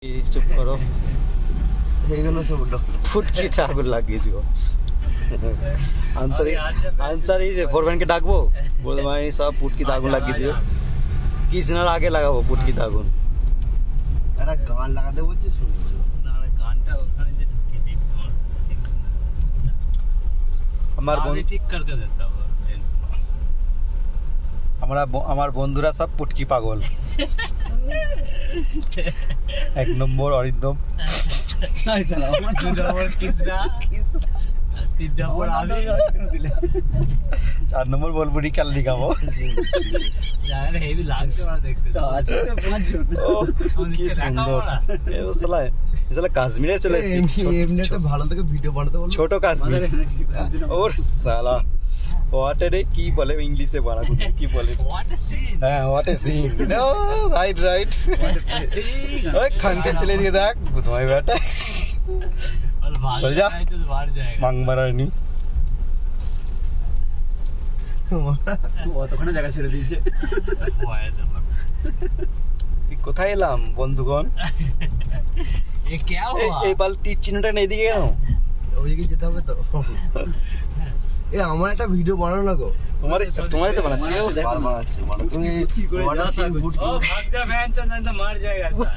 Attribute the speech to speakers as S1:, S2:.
S1: চুপ করো,
S2: এইগুলো সব
S1: ফুটকিতে আগুন লাগিয়ে দিব। আনসারি ফোরম্যানকে ডাকবো, বলতে পারি সব ফুটকিতে আগুন লাগিয়ে দিও। কৃষ্ণার আগে লাগাবো ফুটকিতে আগুন।
S2: একটা গান লাগাতে বলছি, শুনবো
S3: গানটা ওখানে যে ঢুকিয়ে দিই
S1: আমার
S3: ঠিক করকে দিতে হবে।
S1: আমার বন্ধুরা সব পুটকি পাগল। এক নম্বর অরিন্দম, চার নম্বর বলবুরি কালদি খাবো।
S3: হেভি লাগছে ওরা দেখতে।
S1: ও কি সুন্দর, কাশ্মীরে চলে এসেছি।
S2: এমনি একটা ভালো থেকে ভিডিও বানাতে বলবো।
S1: ছোট কাশ্মীর ওর সালা হোয়াট রে কি বলে ইংলিশে বানা কি বলে, হ্যাঁ what a scene, right right. ওই খানকে চলে দিয়ে দেখ তোমায় বেটা চল যা মাংবারানি।
S2: অতক্ষণে জায়গা ছেড়ে দিয়েছে।
S1: কোথায় এলাম বন্ধুগণ? এই বাল তীর চিহ্নটা নেই দিকে কেন?
S2: ওইদিকে যেতে হবে তো। এ আমার একটা ভিডিও বানানো না গো।
S1: তোমারই তো বানাচ্ছি।
S2: বানাচ্ছে তুমি কি করে
S3: ও ভাগ যা ভ্যান চালাতে মার জায়গা স্যার।